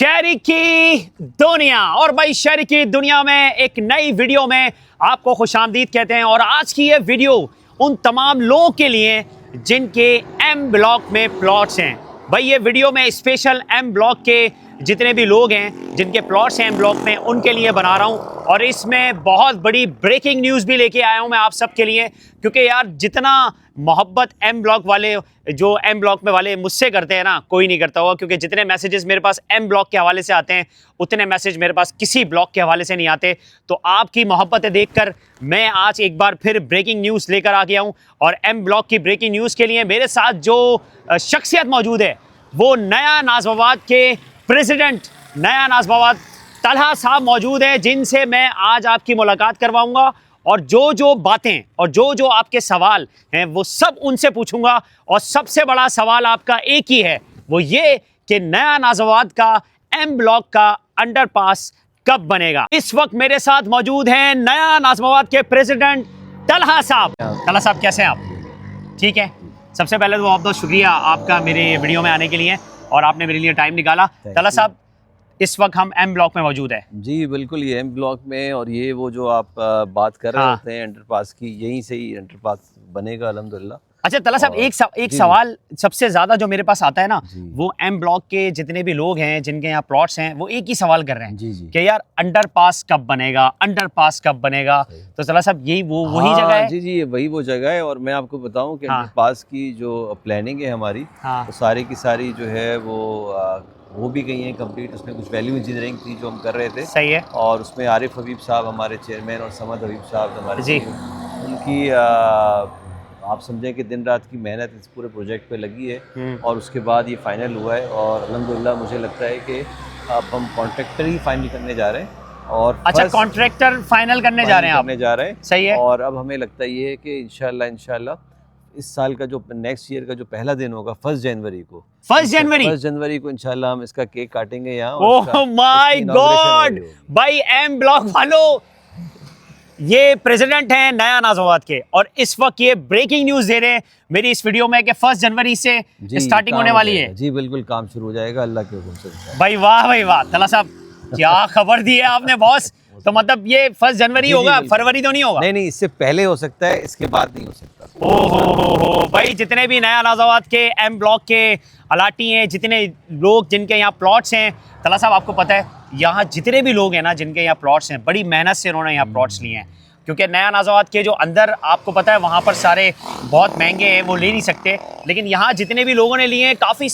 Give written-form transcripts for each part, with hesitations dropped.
शहरी की दुनिया। और भाई शहरी की दुनिया में एक नई वीडियो में आपको खुशामदीद कहते हैं। और आज की ये वीडियो उन तमाम लोगों के लिए जिनके एम ब्लॉक में प्लॉट्स हैं। भाई ये वीडियो में स्पेशल एम ब्लॉक के जितने भी लोग हैं जिनके प्लॉट्स हैं एम ब्लॉक में उनके लिए बना रहा हूं। और इसमें बहुत बड़ी ब्रेकिंग न्यूज़ भी लेके आया हूं मैं आप सबके लिए, क्योंकि यार जितना मोहब्बत एम ब्लॉक वाले जो एम ब्लॉक में वाले मुझसे करते हैं ना, कोई नहीं करता होगा। क्योंकि जितने मैसेजेस मेरे पास एम ब्लॉक के हवाले से आते हैं उतने मैसेज मेरे पास किसी ब्लॉक के हवाले से नहीं आते। तो आपकी मोहब्बतें देखकर मैं आज एक बार फिर ब्रेकिंग न्यूज़ लेकर आ गया हूं। और एम ब्लॉक की ब्रेकिंग न्यूज़ के लिए मेरे साथ जो शख्सियत मौजूद है वो नया नाज़िमाबाद के प्रेसिडेंट नया नाज़िमाबाद तलहा साहब मौजूद हैं, जिनसे मैं आज आपकी मुलाकात करवाऊंगा। और जो बातें और जो आपके सवाल हैं वो सब उनसे पूछूंगा। और सबसे बड़ा सवाल आपका एक ही है, वो ये कि नया नाज़िमाबाद का एम ब्लॉक का अंडरपास कब बनेगा। इस वक्त मेरे साथ मौजूद हैं नया नाज़िमाबाद के प्रेसिडेंट तलहा साहब। तलहा साहब कैसे हैं आप? ठीक है। सबसे पहले तो बहुत बहुत शुक्रिया आपका मेरे वीडियो में आने के लिए और आपने मेरे लिए टाइम निकाला। तलहा साहब इस वक्त हम एम ब्लॉक में मौजूद है। जी बिल्कुल, ये एम ब्लॉक में। और ये वो जो आप बात कर रहे होते हैं अंडरपास की, यहीं से ही अंडरपास बनेगा अल्हम्दुलिल्लाह। अच्छा तलहा साहब एक सवाल सबसे ज्यादा जो मेरे पास आता है ना, वो एम ब्लॉक के जितने भी लोग हैं जिनके यहाँ प्लॉट्स हैं वो एक ही सवाल कर रहे हैं कि यार अंडरपास कब बनेगा, अंडरपास कब बनेगा। तो तलहा साहब यही वही जगह है? जी ये वही वो जगह है। और मैं आपको बताऊं कि अंडरपास की जो प्लानिंग है हमारी, तो सारी की सारी जो है वो भी गई है कंप्लीट। उसमें कुछ वैल्यू इंजीनियरिंग थी जो हम कर रहे थे। सही है। और उसमें आरिफ हबीब साहब हमारे चेयरमैन और समद हबीब साहब हमारे जी, उनकी आप समझें कि दिन रात की मेहनत इस पूरे प्रोजेक्ट पे लगी है। और उसके बाद ये फाइनल हुआ है। और अल्हम्दुलिल्लाह मुझे लगता है कि अब हम कॉन्ट्रैक्टर ही फाइनल करने जा रहे हैं। और अच्छा, कॉन्ट्रैक्टर फाइनल करने जा रहे हैं? सही है। और अब हमें लगता ये है कि इंशाल्लाह इस साल का जो नेक्स्ट ईयर का जो पहला दिन होगा 1 जनवरी को इंशाल्लाह हम इसका केक काटेंगे यहाँ। ओह माय गॉड भाई, एम ब्लॉक वालों, ये प्रेसिडेंट हैं नया नाज़िमाबाद के और इस वक्त ये ब्रेकिंग न्यूज़ दे रहे हैं मेरी इस वीडियो में कि 1 जनवरी से स्टार्टिंग होने वाली है। जी बिल्कुल, काम शुरू हो जाएगा अल्लाह के हुक्म से। भाई वाह तलहा साहब, क्या खबर दी है आपने बॉस। तो मतलब ये 1 जनवरी होगा, फरवरी तो नहीं होगा? नहीं, इससे पहले हो सकता है, इसके बाद नहीं हो सकता। ओहो भाई, जितने भी नया नाज़िमाबाद के एम ब्लॉक के अलाटी हैं, जितने लोग जिनके यहाँ प्लॉट्स हैं, तलहा साहब आपको पता है यहाँ जितने भी लोग हैं ना जिनके यहाँ प्लॉट्स हैं, बड़ी मेहनत से उन्होंने यहाँ प्लॉट्स लिए हैं। क्योंकि नया नाज़िमाबाद के जो अंदर आपको पता है वहाँ पर सारे बहुत महंगे हैं, वो ले नहीं सकते। लेकिन यहाँ जितने भी लोगों ने लिए हैं, काफ़ी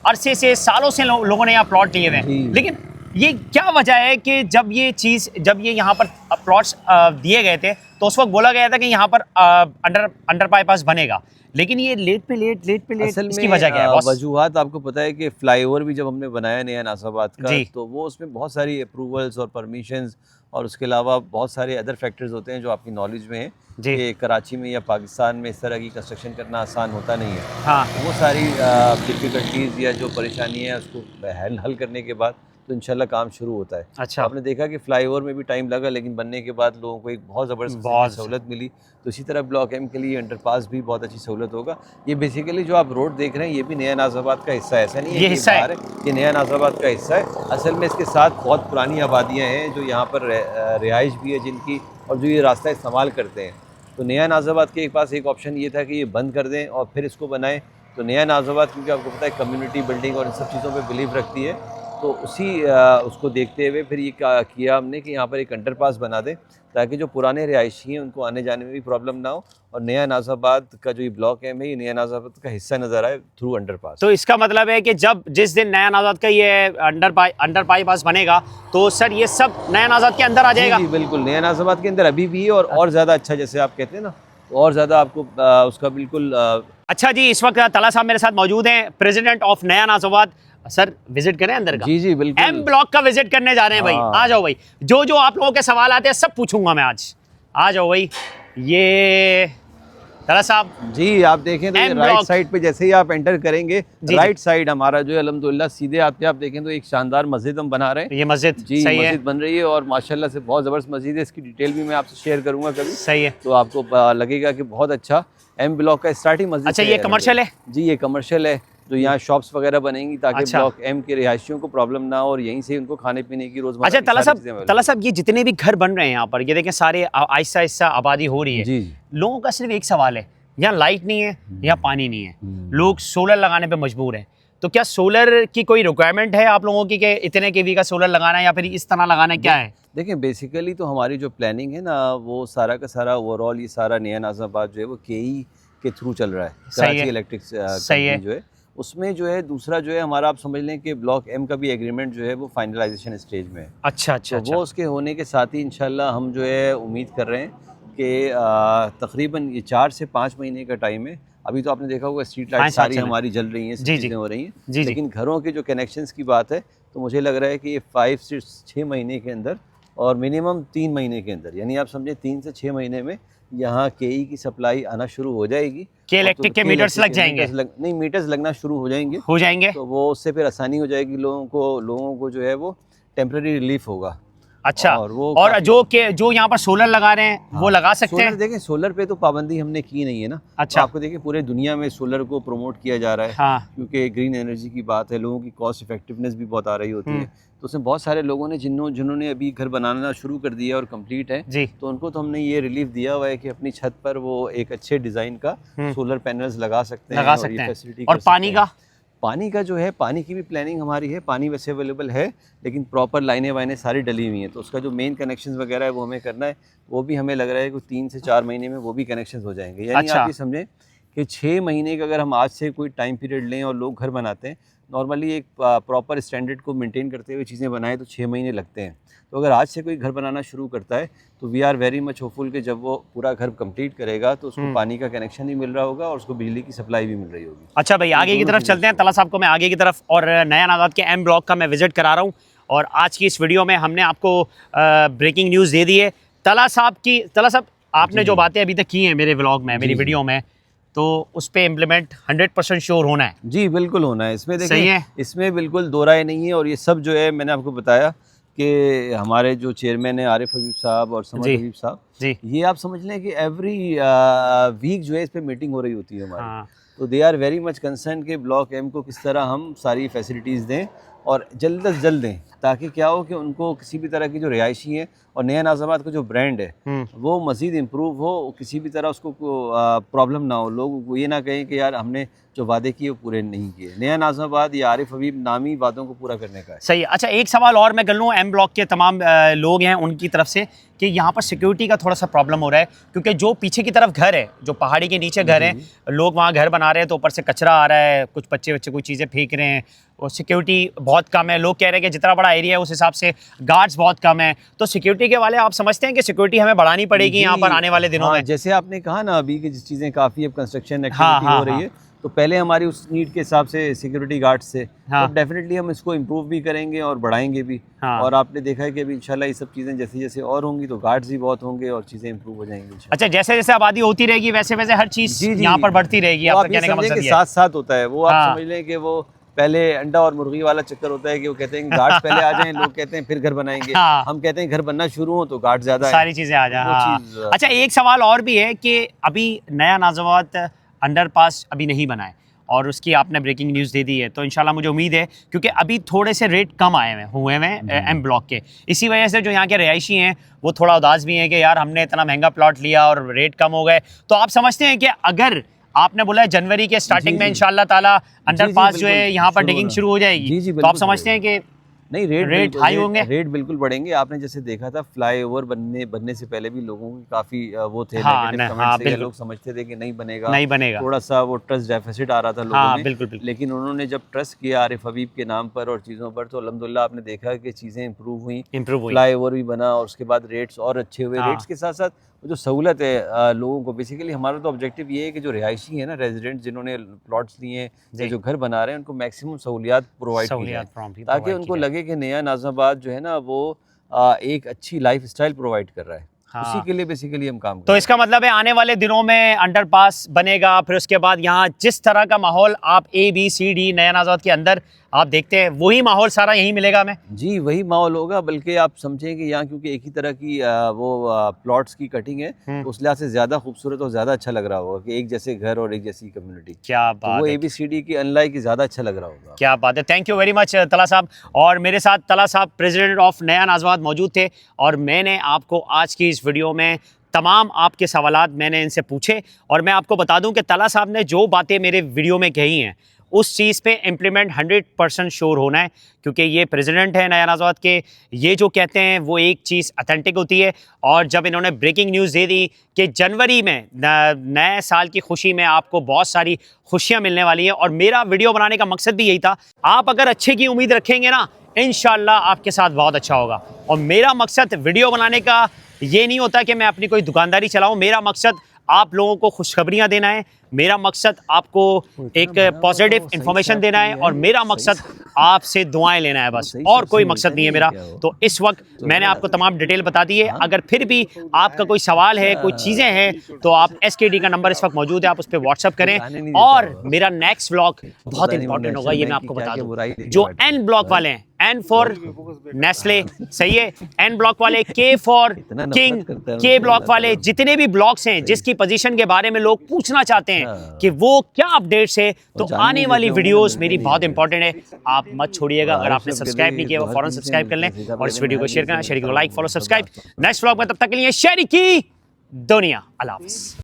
अरसे से सालों से लोगों ने यहाँ प्लॉट लिए हुए हैं। लेकिन ये क्या वजह है कि जब ये यहाँ पर प्लॉट्स दिए गए थे तो उस वक्त बोला गया था कि यहाँ पर अंडर बाईपास बनेगा, लेकिन ये लेट पे लेट इसकी वजह क्या है? वजूहात आपको पता है कि फ्लाईओवर भी जब हमने बनाया नया नाज़िमाबाद का, तो वो उसमें बहुत सारी अप्रूवल्स और परमिशंस और उसके अलावा बहुत सारे अदर फैक्टर्स होते हैं जो आपकी नॉलेज में है कि कराची में या पाकिस्तान में इस तरह की कंस्ट्रक्शन करना आसान होता नहीं है। हाँ, वो सारी डिफ़िकल्टीज़ या जो परेशानी है उसको हल करने के बाद तो इंशाल्लाह काम शुरू होता है। अच्छा, आपने देखा कि फ्लाईओवर में भी टाइम लगा, लेकिन बनने के बाद लोगों को एक बहुत ज़बरदस्त सहूलत मिली। तो इसी तरह ब्लॉक एम के लिए अंडरपास भी बहुत अच्छी सहूलत होगा। ये बेसिकली जो आप रोड देख रहे हैं ये भी नया नाज़िमाबाद का हिस्सा है, ऐसा नहीं है ये हिस्सा है, ये नया नाज़िमाबाद का हिस्सा है। असल में इसके साथ बहुत पुरानी आबादियाँ हैं जो यहाँ पर रिहाइश भी है जिनकी, और जो ये रास्ता इस्तेमाल करते हैं। तो नया नाज़िमाबाद के पास एक ऑप्शन ये था कि ये बंद कर दें और फिर इसको बनाएं। तो नया नाज़िमाबाद, क्योंकि आपको पता है कम्युनिटी बिल्डिंग और इन सब चीज़ों पर बिलीव रखती है, तो उसको देखते हुए फिर ये किया हमने कि यहाँ पर एक अंडरपास बना दें ताकि जो पुराने रिहायशी हैं उनको आने जाने में भी प्रॉब्लम ना हो। और नया नाज़िमाबाद का जो ये ब्लॉक है ये नया नाज़िमाबाद का हिस्सा नज़र आए थ्रू अंडरपास। तो इसका मतलब है कि जिस दिन नया नाज़िमाबाद का ये अंडर बाईपास बनेगा तो सर ये सब नया नाज़िमाबाद के अंदर आ जाएगा? जी बिल्कुल, नया नाज़िमाबाद के अंदर अभी भी है और ज़्यादा अच्छा, जैसे आप कहते हैं ना, और ज़्यादा आपको उसका बिल्कुल। अच्छा जी, इस वक्त तलहा साहब मेरे साथ मौजूद हैं, प्रेसिडेंट ऑफ नया नाज़िमाबाद। सर विजिट करें अंदर का? जी बिल्कुल, एम ब्लॉक का विजिट करने जा रहे हैं भाई। आ जाओ भाई, जो आप लोगों के सवाल आते हैं सब पूछूंगा मैं आज। आ जाओ भाई। ये तलहा साहब जी आप देखें तो राइट साइड पे जैसे ही आप एंटर करेंगे, राइट साइड हमारा जो है अल्हम्दुलिल्लाह सीधे आप देखें तो एक शानदार मस्जिद हम बना रहे हैं। ये मस्जिद जी मस्जिद बन रही है और माशाल्लाह से बहुत ज़बरदस्त मस्जिद है। इसकी डिटेल भी मैं आपसे शेयर करूंगा कभी। सही है, तो आपको लगेगा कि बहुत अच्छा एम ब्लॉक का स्टार्टिंग मस्जिद। अच्छा, ये कमर्शियल है? जी ये कमर्शियल है। जो यहाँ शॉप्स वगैरह बनेंगी ताकि अच्छा। ब्लॉक एम के रिहायशियों को प्रॉब्लम ना हो और यहीं से उनको खाने पीने की रोजमर्रा अच्छा की सारी चीजें तला available साहब ये जितने भी घर बन रहे हैं यहाँ पर, ये देखें सारे आहिस्ता आहिस्ता आबादी हो रही है। जी लोगों का सिर्फ एक सवाल है, यहाँ लाइट नहीं है, यहाँ पानी नहीं है, लोग सोलर लगाने पे मजबूर हैं। तो क्या सोलर की कोई रिक्वायरमेंट है आप लोगों की कि इतने केवी का सोलर लगाना है या फिर इस तरह लगाना है, क्या है? देखिए बेसिकली तो हमारी जो प्लानिंग है ना वो सारा का सारा ओवरऑल ये सारा नया नाज़ाबाद जो है वो केई के थ्रू चल रहा है, कराची इलेक्ट्रिक सही है। जो है उसमें जो है दूसरा जो है हमारा आप समझ लें कि ब्लॉक एम का भी एग्रीमेंट जो है वो फाइनलाइजेशन स्टेज में है। अच्छा अच्छा तो वो उसके होने के साथ ही इंशाल्लाह हम जो है उम्मीद कर रहे हैं कि तकरीबन ये 4 से 5 महीने का टाइम है। अभी तो आपने देखा होगा स्ट्रीट लाइट सारी हमारी जल रही हैं, चीज़ें हो रही हैं, लेकिन घरों के जो कनेक्शंस की बात है तो मुझे लग रहा है कि ये 5 से 6 महीने के अंदर और मिनिमम 3 महीने के अंदर, यानी आप समझे 3 से 6 महीने में यहाँ केई की सप्लाई आना शुरू हो जाएगी। के इलेक्ट्रिक के मीटर्स लग जाएंगे? नहीं, मीटर्स लगना शुरू हो जाएंगे तो वो उससे फिर आसानी हो जाएगी लोगों को जो है वो टेम्परेरी रिलीफ होगा। अच्छा, और जो यहाँ पर सोलर लगा रहे हैं वो लगा सकते हैं? देखें सोलर पे तो पाबंदी हमने की नहीं है ना। अच्छा, तो आपको देखिए पूरे दुनिया में सोलर को प्रमोट किया जा रहा है। हाँ। क्योंकि ग्रीन एनर्जी की बात है, लोगों की कॉस्ट इफेक्टिवनेस भी बहुत आ रही होती है, तो उसमें बहुत सारे लोगों ने जिन्होंने अभी घर बनाना शुरू कर दिया और कंप्लीट है जी, तो उनको तो हमने ये रिलीफ दिया हुआ है कि अपनी छत पर वो एक अच्छे डिज़ाइन का सोलर पैनल्स लगा सकते हैं। और पानी का जो है, पानी की भी प्लानिंग हमारी है, पानी वैसे अवेलेबल है लेकिन प्रॉपर लाइनें वाइनें सारी डली हुई हैं, तो उसका जो मेन कनेक्शंस वगैरह है वो हमें करना है। वो भी हमें लग रहा है कि 3 से 4 महीने में वो भी कनेक्शंस हो जाएंगे। यानी आप ये समझें कि 6 महीने का अगर हम आज से कोई टाइम पीरियड लें और लोग घर बनाते हैं, नॉर्मली एक प्रॉपर स्टैंडर्ड को मेंटेन करते हुए चीज़ें बनाएं तो 6 महीने लगते हैं। तो अगर आज से कोई घर बनाना शुरू करता है तो we are very much hopeful कि जब वो पूरा घर कंप्लीट करेगा तो उसको पानी का कनेक्शन भी मिल रहा होगा और उसको बिजली की सप्लाई भी मिल रही होगी। अच्छा भाई, आगे की तरफ चलते हैं। तला साहब को मैं आगे की तरफ और नया नाज़ाबाद के एम ब्लॉक का मैं विजिट करा रहा हूँ और आज की इस वीडियो में हमने आपको ब्रेकिंग न्यूज़ दे दी है। तला साहब आपने जो बातें अभी तक की हैं मेरे व्लॉग में, मेरी वीडियो में, तो उस पे इम्प्लीमेंट 100% श्योर होना है? जी बिल्कुल होना है। इसमें देखिए इसमें बिल्कुल दो राय नहीं है। और ये सब जो है मैंने आपको बताया कि हमारे जो चेयरमैन है आरिफ हबीब साहब और समद हबीब साहब जी, ये आप समझ लें कि एवरी वीक जो है इस पे मीटिंग हो रही होती है हमारी। हाँ। तो they are very much concern कि ब्लॉक एम को किस तरह हम सारी फैसिलिटीज़ दें और जल्द से जल्द दें, ताकि क्या हो कि उनको किसी भी तरह की जो रिहायशी है और नया नाज़ाबाद का जो ब्रांड है वो मज़ीद इम्प्रूव हो, किसी भी तरह उसको प्रॉब्लम ना हो, लोग ये ना कहें कि यार हमने जो वादे किए वो पूरे नहीं किए। नया नाज़ाबाद या आरिफ हबीब नामी वादों को पूरा करने का है। सही। अच्छा, एक सवाल और मैं कर लूँ एम ब्लॉक के तमाम लोग हैं उनकी तरफ से कि यहाँ पर सिक्योरिटी का थोड़ा सा प्रॉब्लम हो रहा है, क्योंकि जो पीछे की तरफ घर है, जो पहाड़ी के नीचे घर है, लोग वहाँ घर बना रहे हैं तो ऊपर से कचरा आ रहा है, कुछ बच्चे कोई चीज़ें फेंक रहे हैं और सिक्योरिटी बहुत कम है। लोग कह रहे हैं कि जितना बड़ा एरिया है उस हिसाब से गार्ड्स बहुत कम है। तो सिक्योरिटी के वाले आप समझते हैं कि सिक्योरिटी हमें बढ़ानी पड़ेगी यहाँ पर आने वाले दिनों में? जैसे आपने कहा ना अभी की जिस चीज़ें काफ़ी अब कंस्ट्रक्शन एक्टिविटी हो रही है, तो पहले हमारी उस नीड के हिसाब से सिक्योरिटी गार्ड्स से तो डेफिनेटली हम इसको इम्प्रूव भी करेंगे और बढ़ाएंगे भी। और आपने देखा है कि अभी इंशाल्लाह ये सब चीज़ें जैसे जैसे और होंगी तो गार्ड्स भी बहुत होंगे और चीज़ें इम्प्रूव हो जाएंगी। अच्छा, जैसे जैसे आबादी होती रहेगी वैसे वैसे हर चीज़ यहाँ पर बढ़ती रहेगी, आपका कहने का मतलब ये है? साथ साथ होता है वो, आप समझ लें कि वो पहले अंडा और मुर्गी वाला चक्कर होता है कि वो कहते हैं गार्ड्स पहले आ जाएं, लोग कहते हैं फिर घर बनाएंगे। हम कहते हैं घर बनना शुरू हो तो गार्ड ज्यादा सारी चीजें आ जाए। अच्छा, एक सवाल और भी है कि अभी नया नाज़ाबाद अंडरपास अभी नहीं बना है और उसकी आपने ब्रेकिंग न्यूज़ दे दी है, तो इंशाल्लाह मुझे उम्मीद है, क्योंकि अभी थोड़े से रेट कम हुए हैं एम ब्लॉक के, इसी वजह से जो यहाँ के रहायशी हैं वो थोड़ा उदास भी हैं कि यार हमने इतना महंगा प्लॉट लिया और रेट कम हो गए। तो आप समझते हैं कि अगर आपने बोला है जनवरी के स्टार्टिंग में इंशाल्लाह ताला अंडरपास जो है यहाँ पर डिगिंग शुरू हो जाएगी, तो आप समझते हैं कि नहीं रेट हाई होंगे? रेट बिल्कुल बढ़ेंगे। आपने जैसे देखा था फ्लाईओवर बनने से पहले भी लोगों की काफी वो थे लोग समझते थे कि नहीं बनेगा, थोड़ा सा वो ट्रस्ट डेफिसिट आ रहा था लोगों में। बिल्कुल। लेकिन उन्होंने जब ट्रस्ट किया आरिफ हबीब के नाम पर और चीज़ों पर, तो अल्हम्दुलिल्लाह आपने देखा कि चीज़ें इम्प्रूव हुई, फ्लाईओवर भी बना और उसके बाद रेट्स और अच्छे हुए। रेट्स के साथ साथ जो सहूलत है लोगों को, बेसिकली हमारा तो ऑब्जेक्टिव ये है कि जो रिहायशी है ना, रेजिडेंट जिन्होंने प्लॉट्स लिए हैं, जो घर बना रहे हैं, उनको मैक्सिमम सहूलियात प्रोवाइड की जाए ताकि उनको लगे कि नया नाज़ाबाद जो है ना वो एक अच्छी लाइफ स्टाइल प्रोवाइड कर रहा है। उसी के लिए बेसिकली हम काम कर तो रहे इसका मतलब है आने वाले दिनों में अंडरपास बनेगा, फिर उसके बाद यहाँ जिस तरह का माहौल आप ABCD नया नाज़ाबाद के अंदर आप देखते हैं वही माहौल सारा यहीं मिलेगा हमें। हैं। जी वही माहौल होगा, बल्कि आप समझें कि यहाँ क्योंकि एक ही तरह की प्लॉट्स की कटिंग है, तो उस लिहाज से ज़्यादा खूबसूरत और ज़्यादा अच्छा लग रहा होगा कि एक जैसे घर और एक जैसी कम्युनिटी। क्या तो बात वो है, ABCD की अनलाइक ज़्यादा अच्छा लग रहा होगा। क्या बात है। थैंक यू वेरी मच तला साहब। और मेरे साथ तला साहब प्रेसिडेंट ऑफ नया नाज़ाबाद मौजूद थे और मैंने आपको आज की इस वीडियो में तमाम आपके सवालात मैंने इनसे पूछे। और मैं आपको बता दूं कि तला साहब ने जो बातें मेरे वीडियो में कही हैं उस चीज़ पे इम्प्लीमेंट 100% श्योर होना है, क्योंकि ये प्रेसिडेंट है नया नाज़ाबाद के। ये जो कहते हैं वो एक चीज़ अथेंटिक होती है। और जब इन्होंने ब्रेकिंग न्यूज़ दे दी कि जनवरी में नए साल की खुशी में आपको बहुत सारी खुशियाँ मिलने वाली हैं, और मेरा वीडियो बनाने का मकसद भी यही था। आप अगर अच्छे की उम्मीद रखेंगे ना, इंशाल्लाह आपके साथ बहुत अच्छा होगा। और मेरा मकसद वीडियो बनाने का ये नहीं होता कि मैं अपनी कोई दुकानदारी चलाऊं। मेरा मकसद आप लोगों को खुशखबरियां देना है, मेरा मकसद आपको एक पॉजिटिव इंफॉर्मेशन देना है, और मेरा मकसद आपसे दुआएं लेना है बस, और कोई मकसद नहीं है मेरा। तो इस वक्त मैंने आपको तमाम डिटेल बता दी है। अगर फिर भी आपका कोई सवाल है, कोई चीज़ें हैं, तो आप SKD का नंबर इस वक्त मौजूद है, आप उस पर व्हाट्सअप करें। और मेरा नेक्स्ट व्लॉग बहुत इंपॉर्टेंट होगा, ये मैं आपको बता दूं। जो N ब्लॉक वाले हैं, N फॉर नेस्ले, सही है, N ब्लॉक वाले, K for king, K block वाले, जितने भी ब्लॉक्स हैं जिसकी पोजीशन के बारे में लोग पूछना चाहते हैं कि वो क्या अपडेट्स है, तो आने वाली वीडियोस मेरी बहुत इंपॉर्टेंट है। आप मत छोड़िएगा। अगर आपने सब्सक्राइब नहीं किया वो फौरन सब्सक्राइब कर लें, और इस वीडियो को शेयर करना, शेयर को like, follow, subscribe. Next vlog में तब तक के लिए शेयर की दुनिया। अल्लाह हाफ़िज़।